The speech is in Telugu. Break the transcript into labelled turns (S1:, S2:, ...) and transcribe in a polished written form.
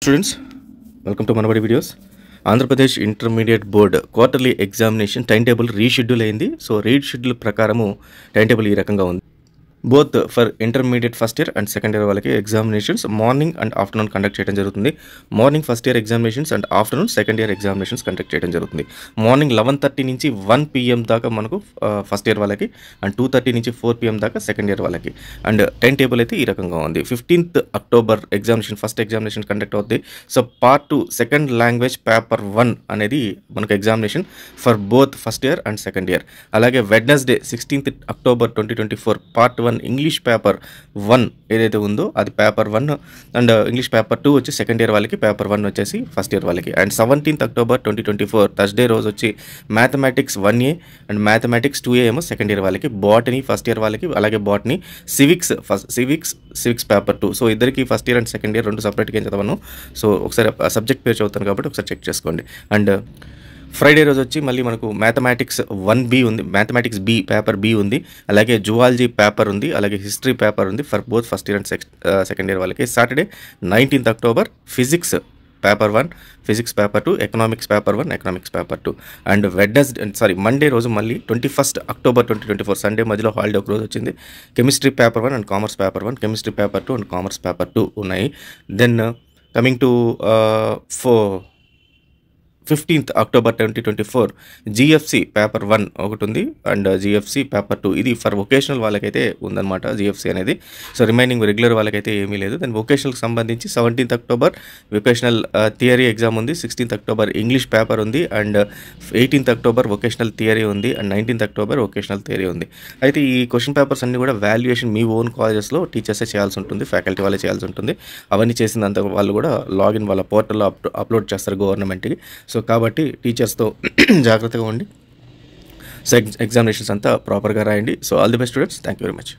S1: Students, welcome to Manabadi videos. Andhra Pradesh Intermediate Board quarterly examination timetable reschedule అయింది. సో reschedule ప్రకారము timetable ఈ రకంగా ఉంది. Both for intermediate first year and second year వాళ్ళకి examinations morning and afternoon conduct చేయడం జరుగుతుంది. Morning first year examinations and afternoon second year examinations conduct చేయడం జరుగుతుంది. మార్నింగ్ 11:30 నుంచి 1 PM దాకా మనకు ఫస్ట్ ఇయర్ వాళ్ళకి అండ్ 2:30 నుంచి 4 PM దాకా సెకండ్ ఇయర్ వాళ్ళకి. అండ్ టైం టేబుల్ అయితే ఈ రకంగా ఉంది. 15th October examination first examination conduct అవుతుంది. So part 2 second language paper 1 అనేది మనకు examination for both first year and second year. అలాగే Wednesday 16th October 2024 part 1 English paper 1 ఏదైతే ఉందో అది పేపర్ 1 అండ్ ఇంగ్లీష్ పేపర్ 2 వచ్చి సెకండ్ ఇయర్ వాళ్ళకి, పేపర్ 1 వచ్చేసి ఫస్ట్ ఇయర్ వాళ్ళకి. అండ్ 17th October 2024 థర్స్డే రోజు వచ్చి mathematics 1A and mathematics 2A ఏమో సెకండ్ ఇయర్ వాళ్ళకి, బాటనీ ఫస్ట్ ఇయర్ వాళ్ళకి, అలాగే బాటనీ సివిక్స్ పేపర్ 2. సో ఇద్దరికి first year and second year రెండు సపరేట్గా ఏం చదవను. సో ఒకసారి సబ్జెక్ట్ పేరు చదువుతాను కాబట్టి ఒకసారి చెక్ చేసుకోండి. అండ్ ఫ్రైడే రోజు వచ్చి మళ్ళీ మనకు మ్యాథమెటిక్స్ 1B ఉంది, మ్యాథమెటిక్స్ B పేపర్ B ఉంది, అలాగే జువాలజీ పేపర్ ఉంది, అలాగే హిస్టరీ పేపర్ ఉంది for both first year and second year వాళ్ళకి. Saturday 19th October physics paper 1, physics paper 2, economics paper 1, economics paper 2. And Monday రోజు మళ్ళీ 21st October 2024 సండే మధ్యలో హాలిడే ఒక రోజు వచ్చింది. Chemistry paper 1 and commerce paper 1, chemistry paper 2 and commerce paper 2 ఉన్నాయి. Then coming to 15th October 2024 GFC paper 1 ఒకటి ఉంది అండ్ జిఎఫ్సి పేపర్ 2. ఇది ఫర్ వొకేషనల్ వాళ్ళకైతే ఉందన్నమాట జిఎఫ్సి అనేది. సో రిమైనింగ్ రెగ్యులర్ వాళ్ళకైతే ఏమీ లేదు. దెన్ వొకేషనల్కి సంబంధించి 17th October vocational theory exam ఉంది, 16th October ఇంగ్లీష్ పేపర్ ఉంది, and 18th October vocational theory ఉంది, and 19th October vocational theory ఉంది. అయితే ఈ క్వశ్చన్ పేపర్స్ అన్ని కూడా వాల్యుయేషన్ మీ ఓన్ కాలేజెస్లో టీచర్సే చేయాల్సి ఉంటుంది, ఫ్యాకల్టీ వాళ్ళే చేయాల్సి ఉంటుంది. అవన్నీ చేసినంత వాళ్ళు కూడా లాగిన్ వాళ్ళ పోర్టల్లో అప్లోడ్ చేస్తారు గవర్నమెంట్కి. సో కాబట్టి టీచర్స్తో జాగ్రత్తగా ఉండి ఎగ్జామినేషన్స్ అంతా ప్రాపర్గా రాయండి. So all the best students, thank you very much.